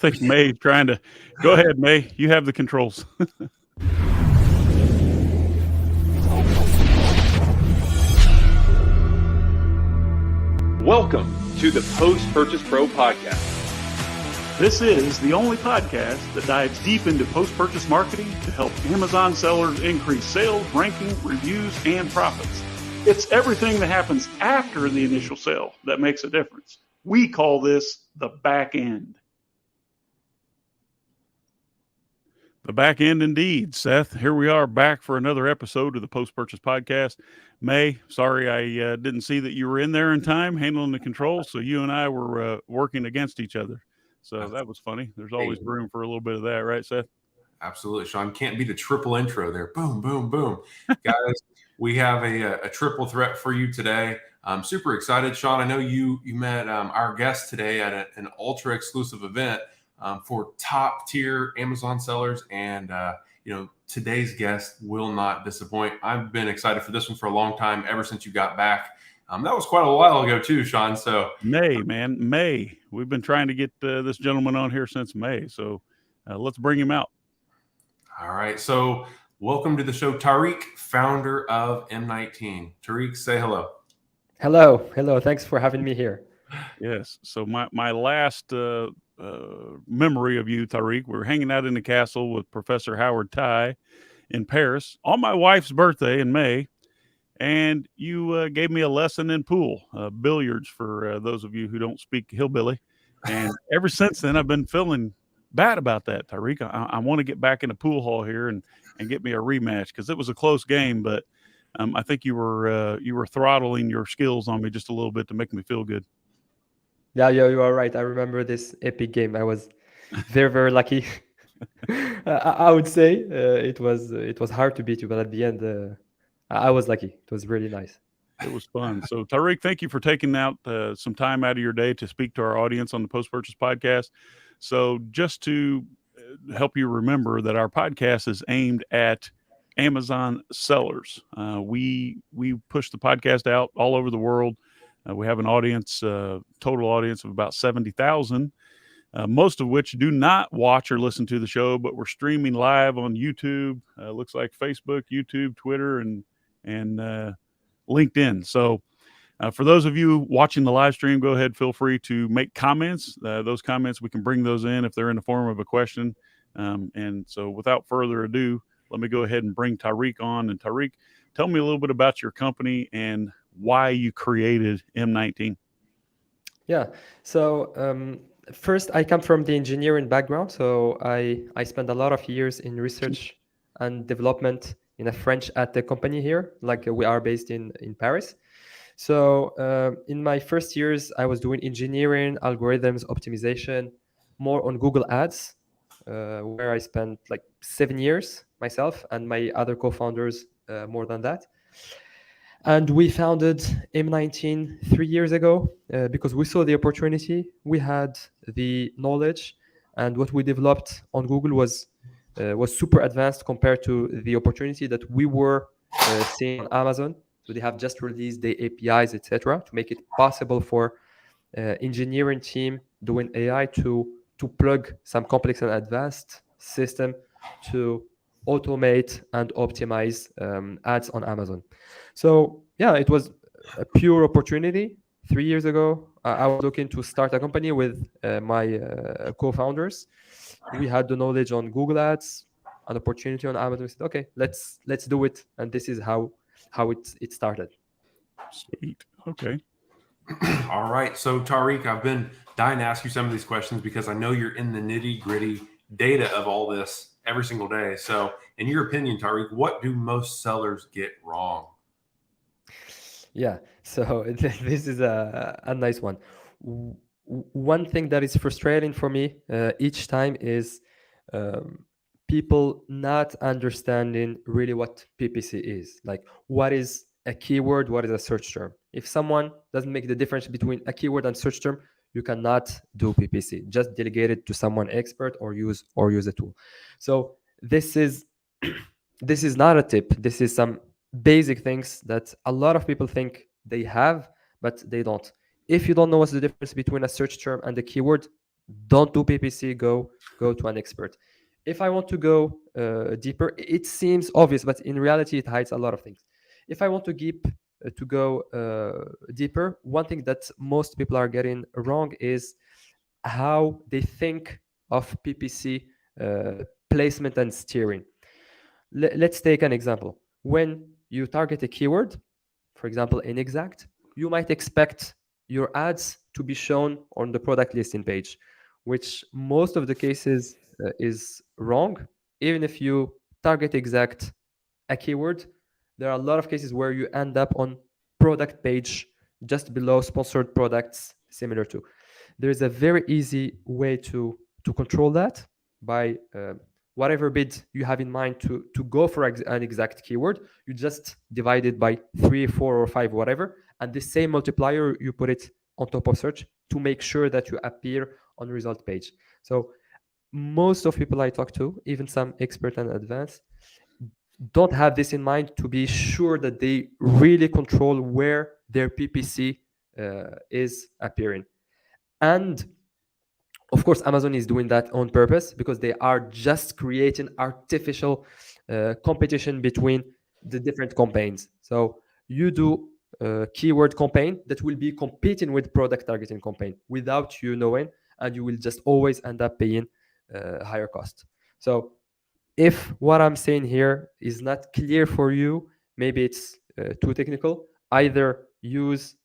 think May's trying to go ahead, May. You have the controls. Welcome to the Post-Purchase Pro podcast. This is the only podcast that dives deep into post-purchase marketing to help Amazon sellers increase sales, ranking, reviews, and profits. It's everything that happens after the initial sale that makes a difference. We call this the back end. The back end indeed, Seth. Here we are back for another episode of the Post-Purchase Podcast. May, sorry I didn't see that you were in there in time handling the controls, so you and I were working against each other. So that was funny. There's always room for a little bit of that, right, Seth? Absolutely, Sean. Can't beat a triple intro there. Boom, boom, boom. Guys, we have a triple threat for you today. I'm super excited. Sean, I know you met our guest today at an ultra exclusive event for top tier Amazon sellers. And, today's guest will not disappoint. I've been excited for this one for a long time, ever since you got back. That was quite a while ago too, Sean. So May. We've been trying to get this gentleman on here since May. So let's bring him out. All right. So welcome to the show, Tariq, founder of M19. Tariq, say hello. Hello. Thanks for having me here. Yes. So my last memory of you, Tariq, we were hanging out in the castle with Professor Howard Tai in Paris on my wife's birthday in May. And you gave me a lesson in pool, billiards, for those of you who don't speak hillbilly. And ever since then, I've been feeling bad about that, Tariq. I want to get back in the pool hall here and get me a rematch, because it was a close game. But I think you were throttling your skills on me just a little bit to make me feel good. Yeah, you are right. I remember this epic game. I was very, very lucky. I would say it was hard to beat you, but at the end, I was lucky. It was really nice. It was fun. So, Tariq, thank you for taking out some time out of your day to speak to our audience on the Post-Purchase Podcast. So, just to help you remember that our podcast is aimed at Amazon sellers. We push the podcast out all over the world. We have an audience, total audience of about 70,000. Most of which do not watch or listen to the show, but we're streaming live on YouTube. Looks like Facebook, YouTube, Twitter, and LinkedIn. So for those of you watching the live stream, go ahead, feel free to make comments. Those comments, we can bring those in if they're in the form of a question. And so without further ado, let me go ahead and bring Tariq on. And Tariq, tell me a little bit about your company and why you created M19. Yeah. So first, I come from the engineering background. So I spent a lot of years in research and development in a French ad tech company here, like we are based in Paris. So in my first years, I was doing engineering, algorithms, optimization, more on Google Ads, where I spent like 7 years myself and my other co-founders more than that. And we founded M19 3 years ago because we saw the opportunity, we had the knowledge, and what we developed on Google was super advanced compared to the opportunity that we were seeing on Amazon. So they have just released the APIs, etc., to make it possible for engineering team doing AI to plug some complex and advanced system to automate and optimize ads on Amazon. So yeah, it was a pure opportunity. 3 years ago, I was looking to start a company with my co-founders. We had the knowledge on Google Ads, an opportunity on Amazon. We said, okay, let's do it, and this is how it started. Sweet. Okay. All right. So Tariq, I've been dying to ask you some of these questions because I know you're in the nitty-gritty data of all this every single day. So in your opinion, Tariq, what do most sellers get wrong? Yeah, so this is a nice one. One thing that is frustrating for me each time is people not understanding really what PPC is. Like, what is a keyword, what is a search term? If someone doesn't make the difference between a keyword and search term, you cannot do PPC. Just delegate it to someone expert or use a tool. So this is not a tip. This is some basic things that a lot of people think they have, but they don't. If you don't know what's the difference between a search term and a keyword, don't do PPC. Go to an expert. If I want to go deeper, it seems obvious, but in reality, it hides a lot of things. If I want to go deeper, one thing that most people are getting wrong is how they think of PPC placement and steering. Let's take an example. When you target a keyword, for example, in exact, you might expect your ads to be shown on the product listing page, which most of the cases is wrong. Even if you target exact a keyword, there are a lot of cases where you end up on product page just below sponsored products similar to. There is a very easy way to control that by whatever bid you have in mind to go for an exact keyword. You just divide it by 3, 4, or 5, whatever, and the same multiplier you put it on top of search to make sure that you appear on result page. So most of people I talk to, even some expert and advanced, don't have this in mind to be sure that they really control where their PPC is appearing. And of course, Amazon is doing that on purpose because they are just creating artificial competition between the different campaigns. So you do a keyword campaign that will be competing with product targeting campaign without you knowing, and you will just always end up paying higher cost. So if what I'm saying here is not clear for you, maybe it's too technical, either use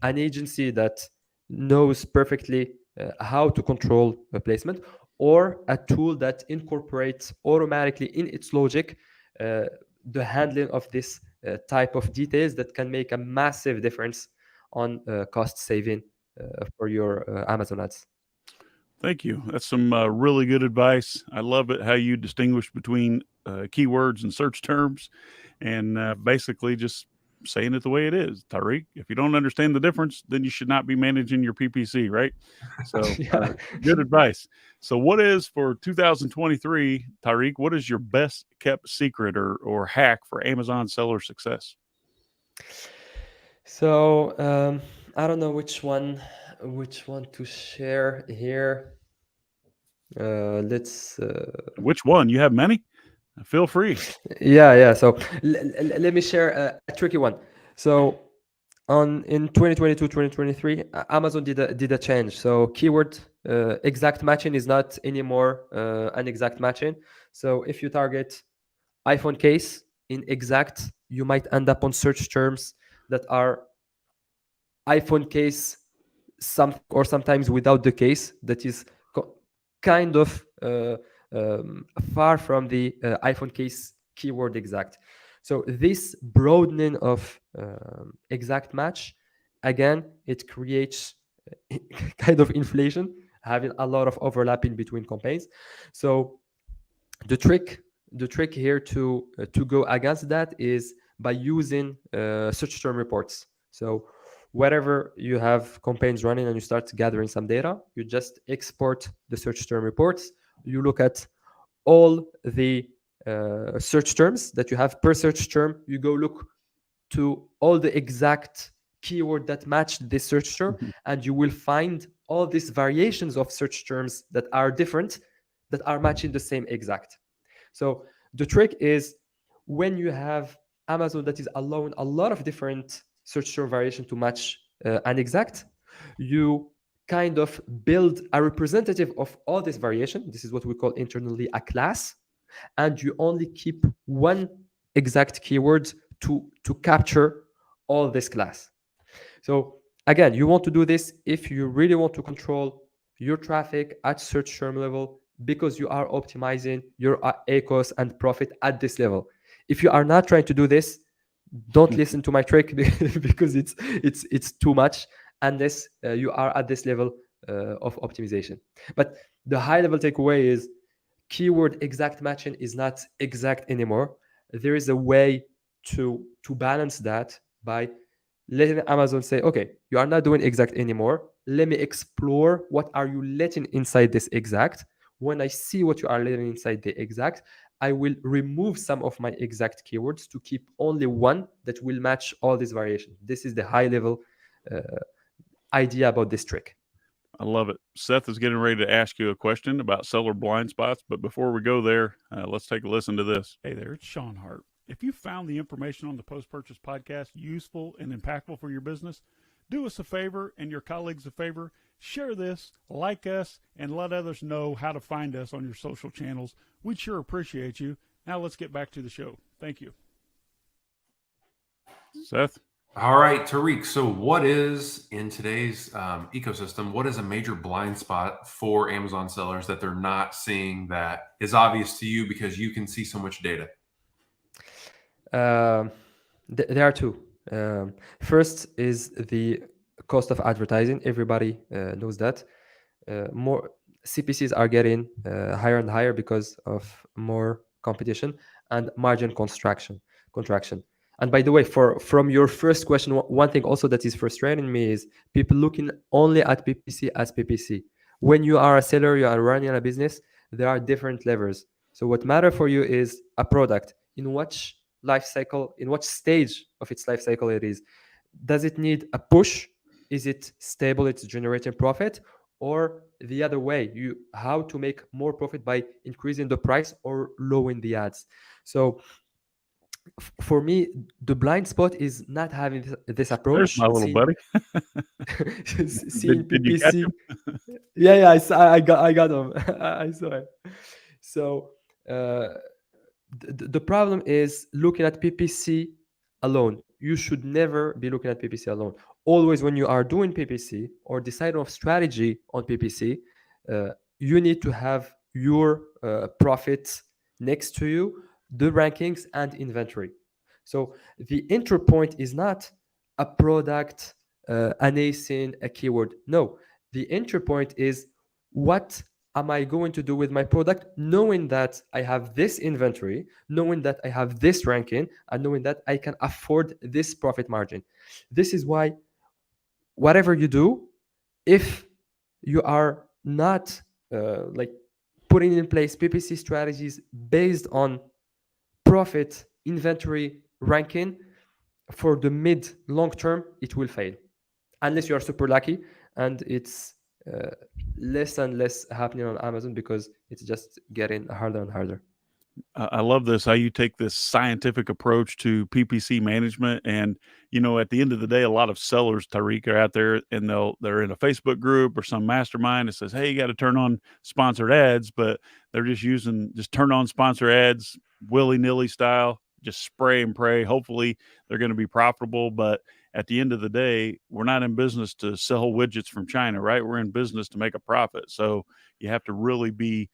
an agency that knows perfectly how to control a placement, or a tool that incorporates automatically in its logic the handling of this type of details that can make a massive difference on cost saving for your Amazon ads. Thank you. That's some really good advice. I love it how you distinguish between keywords and search terms, and basically just saying it the way it is. Tariq, if you don't understand the difference, then you should not be managing your PPC, right? So, Yeah. good advice. So, what is for 2023, Tariq? What is your best kept secret or hack for Amazon seller success? So I don't know which one to share here. Let's Which one? You have many. Feel free. yeah. So let me share a tricky one. So on in 2022 2023, Amazon did a change. So keyword exact matching is not anymore an exact matching. So if you target iPhone case in exact, you might end up on search terms that are iPhone case some or sometimes without the case that is kind of far from the iPhone case keyword exact. So this broadening of exact match, again, it creates kind of inflation, having a lot of overlapping between campaigns. So the trick here to go against that is by using search term reports. So wherever you have campaigns running and you start gathering some data, you just export the search term reports. You look at all the search terms that you have per search term. You go look to all the exact keyword that matched this search term, and you will find all these variations of search terms that are different, that are matching the same exact. So the trick is, when you have Amazon that is allowing a lot of different search term variation to match an exact, you kind of build a representative of all this variation. This is what we call internally a class, and you only keep one exact keyword to capture all this class. So again, you want to do this if you really want to control your traffic at search term level, because you are optimizing your ACOS and profit at this level. If you are not trying to do this, don't listen to my trick because it's too much unless you are at this level of optimization. But the high level takeaway is keyword exact matching is not exact anymore. There is a way to balance that by letting Amazon say, okay, you are not doing exact anymore. Let me explore what are you letting inside this exact. When I see what you are letting inside the exact, I will remove some of my exact keywords to keep only one that will match all these variations. This is the high level idea about this trick. I love it. Seth is getting ready to ask you a question about seller blind spots, but before we go there, let's take a listen to this. Hey there, it's Sean Hart. If you found the information on the Post Purchase Podcast useful and impactful for your business, do us a favor and your colleagues a favor. Share this, like us, and let others know how to find us on your social channels. We'd sure appreciate you. Now let's get back to the show. Thank you. Seth? All right, Tariq. So, what is in today's ecosystem? What is a major blind spot for Amazon sellers that they're not seeing that is obvious to you because you can see so much data? There are two. First is the cost of advertising. Everybody knows that. More CPCs are getting higher and higher because of more competition and margin contraction. And by the way, from your first question, one thing also that is frustrating me is people looking only at PPC as PPC. When you are a seller, you are running a business, there are different levers. So what matter for you is a product, in which life cycle, in what stage of its life cycle it is. Does it need a push? Is it stable? It's generating profit, or the other way? How to make more profit by increasing the price or lowering the ads. So for me, the blind spot is not having this There's approach. my little buddy. Seeing Did you catch PPC. him? Yeah, I got them. I saw it. So the problem is looking at PPC alone. You should never be looking at PPC alone. Always, when you are doing PPC or deciding on strategy on PPC, you need to have your profits next to you, the rankings and inventory. So the entry point is not a product, an ASIN, a keyword. No, the entry point is what am I going to do with my product, knowing that I have this inventory, knowing that I have this ranking, and knowing that I can afford this profit margin. This is why whatever you do, if you are not like putting in place PPC strategies based on profit, inventory, ranking, for the mid long term, it will fail unless you are super lucky and it's less and less happening on Amazon because it's just getting harder and harder. I love this, how you take this scientific approach to PPC management. And, at the end of the day, a lot of sellers, Tariq, are out there and they're in a Facebook group or some mastermind that says, hey, you got to turn on sponsored ads, but they're just turn on sponsor ads willy-nilly style, just spray and pray. Hopefully they're going to be profitable. But at the end of the day, we're not in business to sell widgets from China, right? We're in business to make a profit. So you have to really be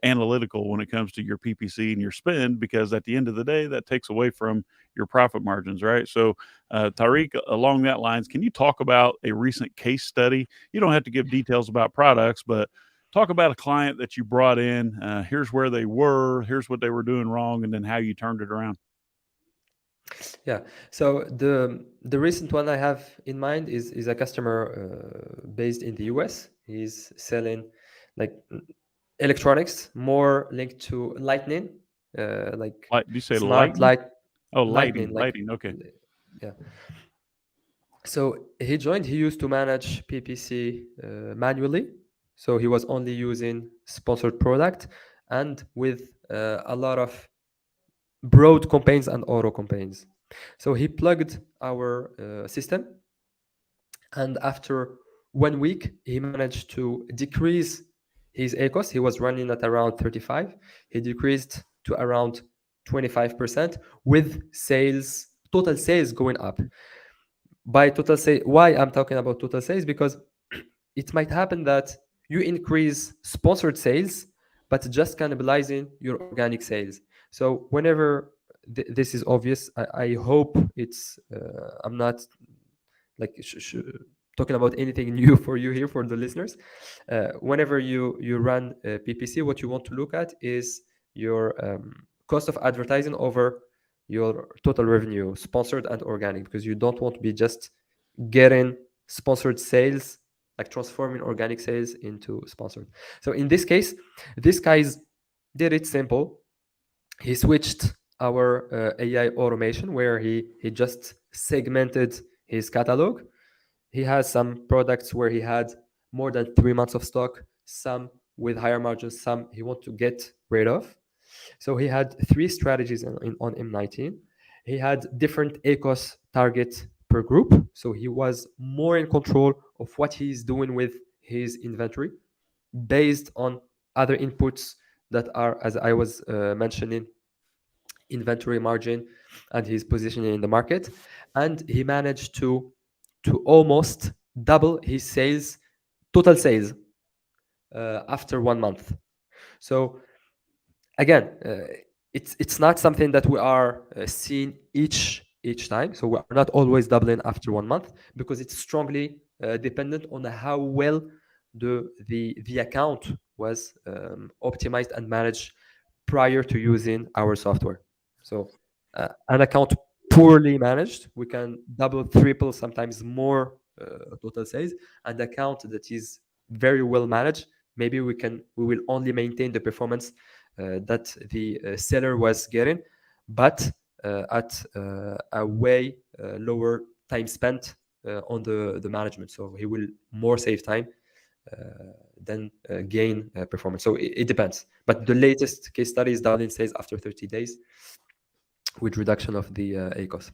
analytical when it comes to your PPC and your spend, because at the end of the day, that takes away from your profit margins, right? So, Tariq, along that lines, can you talk about a recent case study? You don't have to give details about products, but talk about a client that you brought in. Here's where they were, here's what they were doing wrong, and then how you turned it around. Yeah. So the recent one I have in mind is a customer based in the US. He's selling like electronics, more linked to lightning, like Do you say smart lightning? light, Oh, lightning, like lighting. Okay. yeah. So he joined. He used to manage PPC manually. So he was only using sponsored product and with a lot of broad campaigns and auto campaigns. So he plugged our system, and after 1 week, he managed to decrease his ACOS. He was running at around 35. He decreased to around 25% with total sales going up. By total sales, why I'm talking about total sales? Because it might happen that you increase sponsored sales, but just cannibalizing your organic sales. So whenever this is obvious, I hope I'm not like talking about anything new for you here for the listeners. Whenever you run PPC, what you want to look at is your cost of advertising over your total revenue, sponsored and organic, because you don't want to be just getting sponsored sales, like transforming organic sales into sponsored. So in this case, this guys did it simple. He switched our AI automation where he just segmented his catalog. He has some products where he had more than 3 months of stock, some with higher margins, some he want to get rid of. So he had three strategies on M19. He had different ACOS target per group. So he was more in control of what he's doing with his inventory based on other inputs that are, as I was mentioning, inventory margin and his positioning in the market. And he managed to almost double his sales, total sales, after 1 month. So again, it's not something that we are seeing each time. So we are not always doubling after 1 month, because it's strongly dependent on how well the account was optimized and managed prior to using our software. So an account poorly managed, we can double, triple, sometimes more total sales. And account that is very well managed, maybe we will only maintain the performance that the seller was getting, but at a way lower time spent on the management. So he will more save time than gain performance. So it depends. But the latest case study is doubling sales after 30 days with reduction of the ACOS.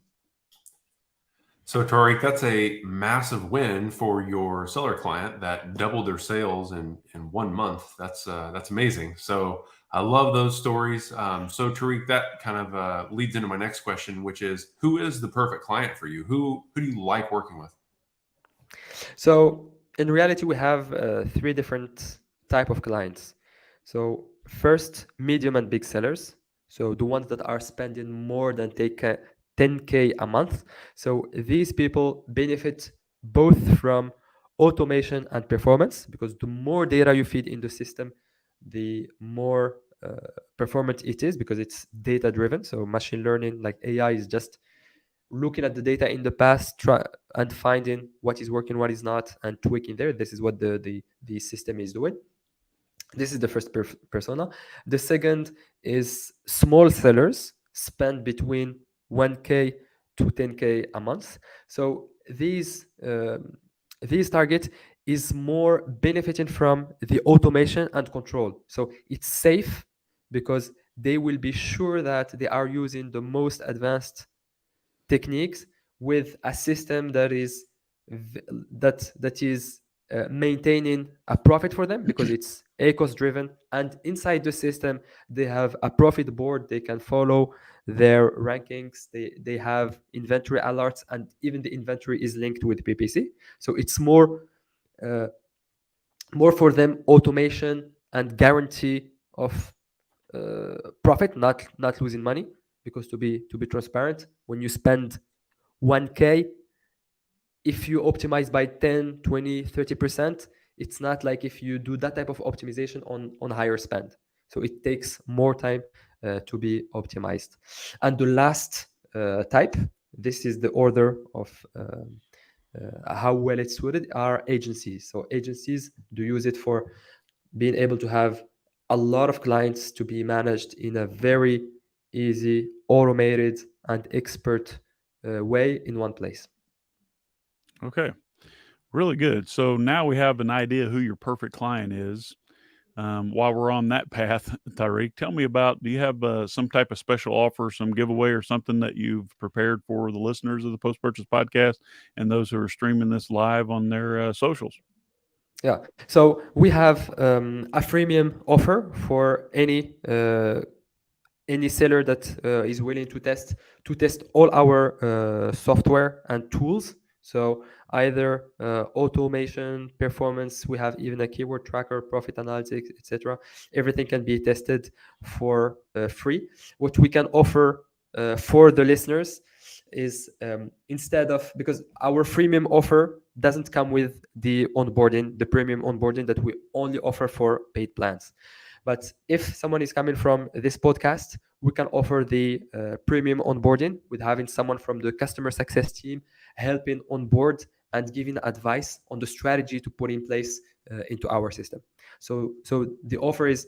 So Tariq, that's a massive win for your seller client that doubled their sales in 1 month. That's amazing. So I love those stories. So Tariq, that kind of leads into my next question, which is, who is the perfect client for you? Who do you like working with? So in reality, we have three different type of clients. So first, medium and big sellers. So the ones that are spending more than 10K a month. So these people benefit both from automation and performance, because the more data you feed in the system, the more performant it is, because it's data driven. So machine learning, like AI, is just looking at the data in the past, and finding what is working, what is not, and tweaking there. This is what the system is doing. This is the first persona. The second is small sellers, spend between 1K to 10K a month. So these target is more benefiting from the automation and control. So it's safe, because they will be sure that they are using the most advanced techniques with a system that is maintaining a profit for them, because it's ACOS driven, and inside the system they have a profit board. They can follow their rankings. They have inventory alerts, and even the inventory is linked with PPC. So it's uh, more for them automation and guarantee of profit, not losing money. Because to be transparent, when you spend 1K, if you optimize by 10, 20, 30%, it's not like if you do that type of optimization on higher spend. So it takes more time to be optimized. And the last type, this is the order of how well it's suited, are agencies. So agencies do use it for being able to have a lot of clients to be managed in a very easy, automated, and expert way in one place. Okay. Really good. So now we have an idea who your perfect client is. While we're on that path, Tariq, tell me about, do you have some type of special offer, some giveaway or something that you've prepared for the listeners of the Post Purchase Podcast and those who are streaming this live on their socials? Yeah. So we have a freemium offer for any seller that is willing to test all our software and tools. So either automation, performance, we have even a keyword tracker, profit analytics, etc. Everything can be tested for free. What we can offer for the listeners is, instead of, because our freemium offer doesn't come with the onboarding, the premium onboarding that we only offer for paid plans. But if someone is coming from this podcast, we can offer the premium onboarding with having someone from the customer success team helping onboard and giving advice on the strategy to put in place into our system. So the offer is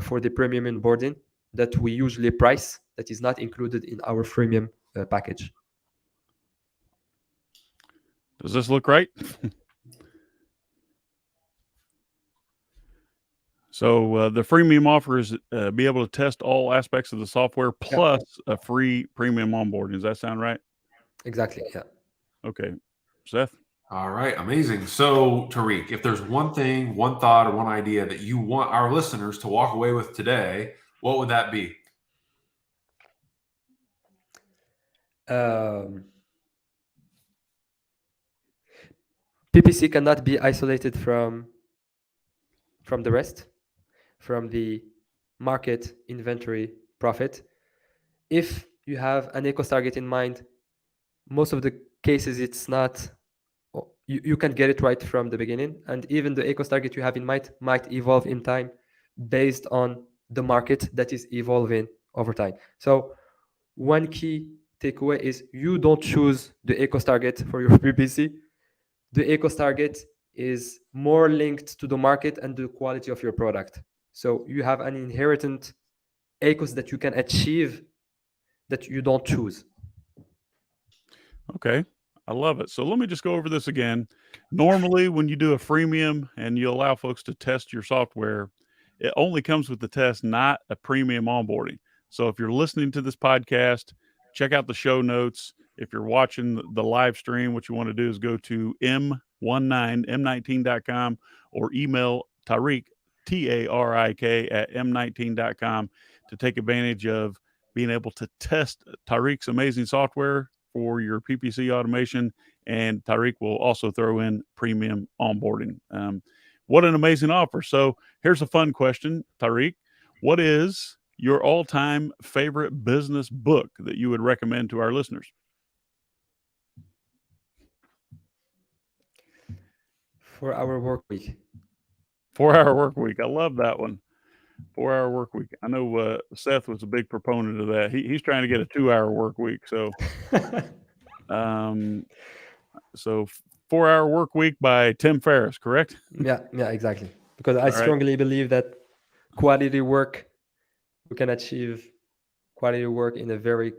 for the premium onboarding that we usually price, that is not included in our freemium package. Does this look right? So the freemium offer is be able to test all aspects of the software Yeah, plus a free premium onboarding. Does that sound right? exactly. Yeah. Okay, Seth. All right, amazing. So, Tariq, if there's one thing, one thought, or one idea that you want our listeners to walk away with today, what would that be? Um, PPC cannot be isolated from the rest, from the market, inventory, profit. If you have an ECOS target in mind, most of the cases it's not, you can get it right from the beginning, and even the ECOS target you have in mind might evolve in time based on the market that is evolving over time. So one key takeaway is you don't choose the ECOS target for your PPC. The ECOS target is more linked to the market and the quality of your product. So you have an inherent ECOS that you can achieve that you don't choose. Okay. I love it. So let me just go over this again. Normally, when you do a freemium and you allow folks to test your software, it only comes with the test, not a premium onboarding. So if you're listening to this podcast, check out the show notes. If you're watching the live stream, what you want to do is go to m19m19.com or email Tariq, Tarik, at m19.com to take advantage of being able to test Tariq's amazing software for your PPC automation. And Tariq will also throw in premium onboarding. What an amazing offer. So here's a fun question, Tariq. What is your all-time favorite business book that you would recommend to our listeners? 4 hour work week. 4 Hour Work Week. I love that one. 4 Hour Work Week. I know Seth was a big proponent of that. He's trying to get a 2 hour work week. Um, so 4 Hour Work Week by Tim Ferriss, correct? Yeah, exactly. Because I All right. strongly believe that quality work, we can achieve quality work in a very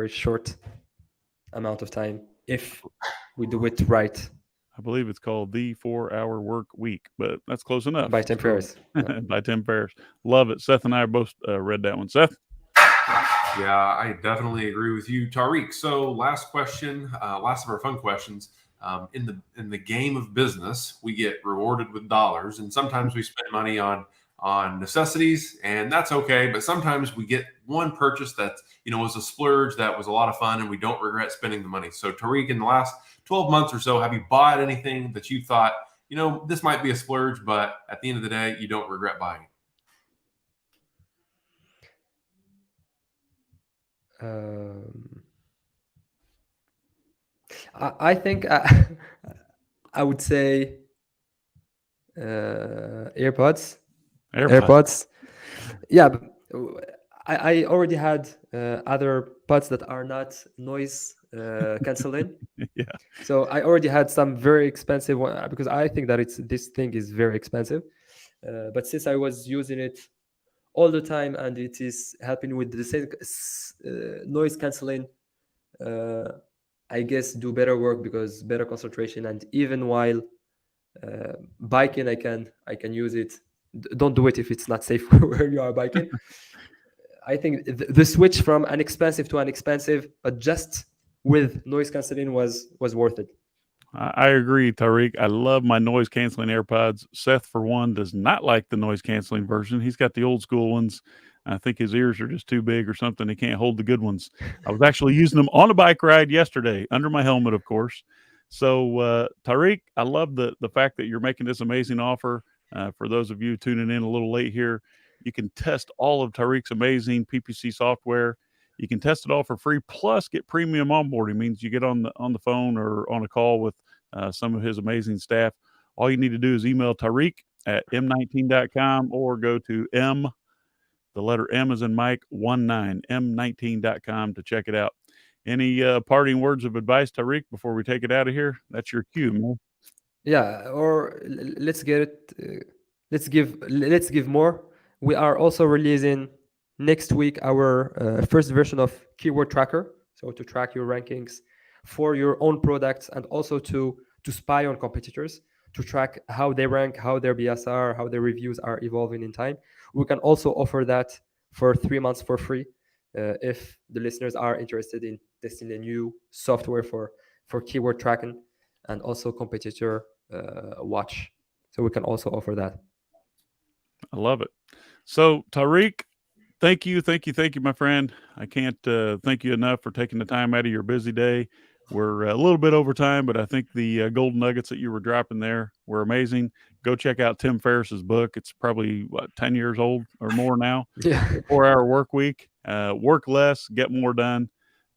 short amount of time if we do it right. I believe it's called The 4 Hour Work Week, but that's close enough. By Tim So, Ferriss. Yeah. by Tim Ferriss. Love it. Seth and I both read that one. Seth? Yeah, I definitely agree with you, Tariq. So, last question, last of our fun questions. In the game of business, we get rewarded with dollars, and sometimes we spend money on necessities, and that's okay. But sometimes we get one purchase that was a splurge that was a lot of fun, and we don't regret spending the money. So, Tariq, in the last 12 months or so, have you bought anything that you thought this might be a splurge, but at the end of the day, you don't regret buying it? I think I would say AirPods. AirPods. Yeah, I already had other pods that are not noise canceling. Yeah. So I already had some very expensive one because I think that this thing is very expensive. But since I was using it all the time and it is helping with the same noise canceling, I guess do better work because better concentration, and even while biking, I can use it. Don't do it if it's not safe where you are biking. I think the switch from inexpensive to inexpensive, but just with noise canceling was worth it. I agree, Tariq. I love my noise canceling AirPods. Seth, for one, does not like the noise canceling version. He's got the old school ones. I think his ears are just too big or something. He can't hold the good ones. I was actually using them on a bike ride yesterday, under my helmet, of course. So, Tariq, I love the fact that you're making this amazing offer. For those of you tuning in a little late here, you can test all of Tariq's amazing PPC software. You can test it all for free, plus get premium onboarding. Means you get on the phone or on a call with some of his amazing staff. All you need to do is email Tariq at m19.com or go to the letter M as in Mike, 19, m19.com to check it out. Any parting words of advice, Tariq, before we take it out of here? That's your cue, man. Yeah, or let's get it. Let's give more. We are also releasing next week our first version of Keyword Tracker, so to track your rankings for your own products and also to spy on competitors, to track how they rank, how their BSR, how their reviews are evolving in time. We can also offer that for 3 months for free if the listeners are interested in testing a new software for keyword tracking and also competitor watch. So we can also offer that. I love it. So Tariq, thank you, my friend. I can't thank you enough for taking the time out of your busy day. We're a little bit over time, but I think the golden nuggets that you were dropping there were amazing. Go check out Tim Ferriss's book. It's probably 10 years old or more now. Yeah. 4-hour work week. Work less, get more done.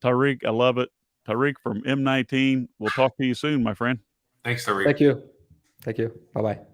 Tariq, I love it. Tariq from M19. We'll talk to you soon, my friend. Thanks, Tariq. Thank you. Thank you. Bye-bye.